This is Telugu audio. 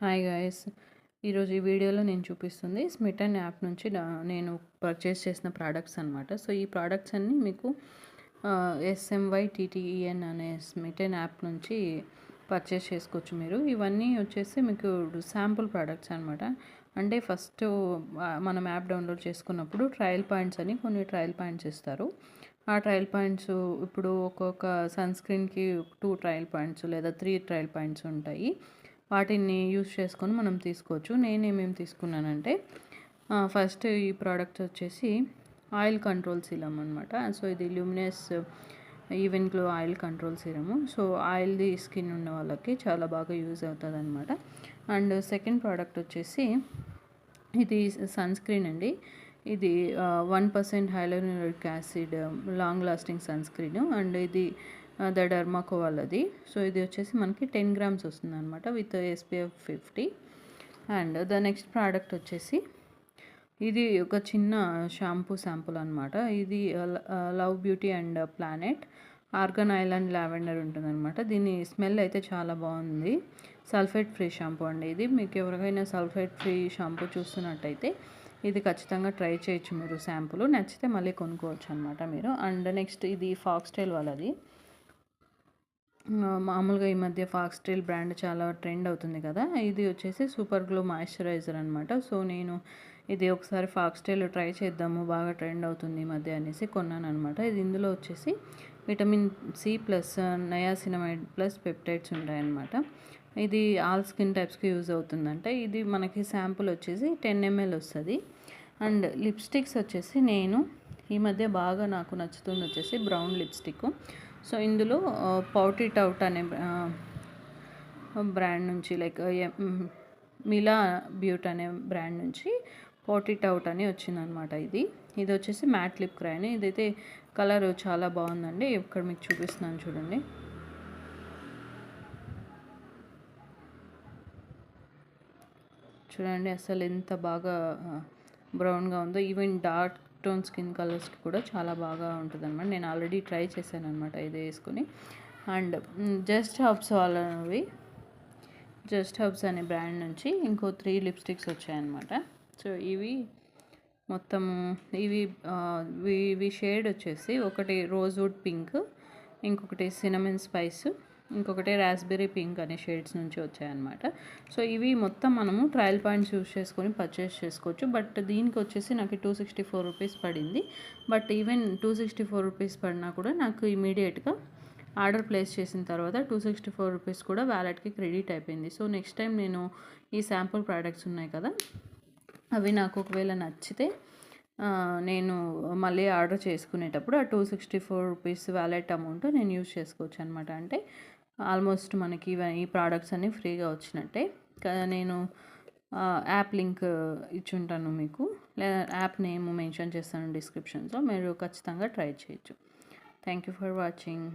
హాయ్ గైస్, ఈరోజు ఈ వీడియోలో నేను చూపిస్తుంది స్మిటన్ యాప్ నుంచి నేను పర్చేస్ చేసిన ప్రోడక్ట్స్ అనమాట. సో ఈ ప్రోడక్ట్స్ అన్నీ మీకు SMYTTEN అనే స్మిటన్ యాప్ నుంచి పర్చేస్ చేసుకోవచ్చు మీరు. ఇవన్నీ వచ్చేసి మీకు శాంపుల్ ప్రోడక్ట్స్ అనమాట. అంటే ఫస్ట్ మనం యాప్ డౌన్లోడ్ చేసుకున్నప్పుడు ట్రయల్ పాయింట్స్ అని కొన్ని ట్రయల్ పాయింట్స్ ఇస్తారు. ఆ ట్రయల్ పాయింట్స్ ఇప్పుడు ఒక్కొక్క సన్ స్క్రీన్కి 2 ట్రయల్ పాయింట్స్ లేదా 3 ట్రయల్ పాయింట్స్ ఉంటాయి. వాటిని యూస్ చేసుకొని మనం తీసుకోవచ్చు. నేనేమేమి తీసుకున్నానంటే ఫస్ట్ ఈ ప్రోడక్ట్ వచ్చేసి ఆయిల్ కంట్రోల్ సీరమ్ అనమాట. సో ఇది luminous even glow oil control serum. So ఆయిల్ది స్కిన్ ఉన్న వాళ్ళకి చాలా బాగా యూజ్ అవుతుంది అనమాట. అండ్ సెకండ్ ప్రోడక్ట్ వచ్చేసి ఇది సన్ స్క్రీన్ అండి. ఇది 1% hyaluronic acid long lasting sunscreen. And ఇది ద డర్మాకో వాళ్ళది. సో ఇది వచ్చేసి మనకి 10 గ్రామ్స్ వస్తుంది అనమాట with SPF 50. And the next product వచ్చేసి ఇది ఒక చిన్న షాంపూ శాంపుల్ అనమాట. ఇది love beauty and planet argan island lavender ఉంటుంది అనమాట. దీని స్మెల్ అయితే చాలా బాగుంది. సల్ఫేట్ ఫ్రీ షాంపూ అండి ఇది. మీకు ఎవరికైనా సల్ఫేట్ ఫ్రీ షాంపూ చూస్తున్నట్టయితే ఇది ఖచ్చితంగా ట్రై చేయొచ్చు మీరు. శాంపుల్ నచ్చితే మళ్ళీ కొనుక్కోవచ్చు అనమాట మీరు. అండ్ నెక్స్ట్ ఇది ఫాక్స్టైల్ వాళ్ళది. మామూలుగా ఈ మధ్య ఫాక్స్టైల్ బ్రాండ్ చాలా ట్రెండ్ అవుతుంది కదా. ఇది వచ్చేసి సూపర్ గ్లో మాయిశ్చరైజర్ అనమాట. సో నేను ఇది ఒకసారి ఫాక్స్టైల్ ట్రై చేద్దాము, బాగా ట్రెండ్ అవుతుంది ఈ మధ్య అనేసి కొన్నాను అనమాట. ఇది ఇందులో వచ్చేసి vitamin C plus niacinamide plus peptides ఉంటాయన్నమాట. ఇది ఆల్ స్కిన్ టైప్స్కి యూజ్ అవుతుందంట. ఇది మనకి శాంపుల్ వచ్చేసి 10 ml వస్తుంది. అండ్ లిప్స్టిక్స్ వచ్చేసి నేను ఈ మధ్య బాగా నాకు నచ్చుతుంది వచ్చేసి బ్రౌన్ లిప్స్టిక్. సో ఇందులో పౌట్ ఇట్ అవుట్ అనే బ్రాండ్ నుంచి లైక్ మిలా బ్యూట్ అనే బ్రాండ్ నుంచి పౌట్ ఇట్ అవుట్ అని వచ్చిందనమాట. ఇది వచ్చేసి మ్యాట్ లిప్ క్రైన్. ఇదైతే కలర్ చాలా బాగుందండి. ఇక్కడ మీకు చూపిస్తున్నాను చూడండి. చూడండి అసలు ఎంత బాగా బ్రౌన్గా ఉందో. ఈవెన్ డార్క్ టోన్ స్కిన్ కలర్స్కి కూడా చాలా బాగా ఉంటుంది అనమాట. నేను ఆల్రెడీ ట్రై చేశాను అనమాట ఇది వేసుకొని. అండ్ జస్ట్ హర్బ్స్ వాళ్ళవి జస్ట్ హర్బ్స్ అనే బ్రాండ్ నుంచి ఇంకో 3 లిప్స్టిక్స్ వచ్చాయన్నమాట. సో ఇవి మొత్తము ఇవి షేడ్ వచ్చేసి ఒకటి రోజ్వుడ్ పింక్, ఇంకొకటి సినమన్ స్పైస్, ఇంకొకటి రాస్బెర్రీ పింక్ అనే షేడ్స్ నుంచి వచ్చాయన్నమాట. సో ఇవి మొత్తం మనము ట్రయల్ పాయింట్స్ యూస్ చేసుకొని పర్చేస్ చేసుకోవచ్చు. బట్ దీనికి వచ్చేసి నాకు 264 రూపీస్ పడింది. బట్ ఈవెన్ 264 రూపీస్ పడినా కూడా నాకు ఇమీడియట్గా ఆర్డర్ ప్లేస్ చేసిన తర్వాత 264 రూపీస్ కూడా వ్యాలెట్కి క్రెడిట్ అయిపోయింది. సో నెక్స్ట్ టైం నేను ఈ శాంపుల్ ప్రోడక్ట్స్ ఉన్నాయి కదా, అవి నాకు ఒకవేళ నచ్చితే నేను మళ్ళీ ఆర్డర్ చేసుకునేటప్పుడు ఆ 264 రూపీస్ వ్యాలెట్ అమౌంట్ నేను యూజ్ చేసుకోవచ్చు అనమాట. అంటే ఆల్మోస్ట్ మనకి ఈ ప్రోడక్ట్స్ అన్నీ ఫ్రీగా వచ్చినట్టే. నేను యాప్ లింక్ ఇచ్చుంటాను మీకు, లేదా యాప్ నేమ్ మెన్షన్ చేస్తాను డిస్క్రిప్షన్లో. మీరు ఖచ్చితంగా ట్రై చేయొచ్చు. Thank you for watching.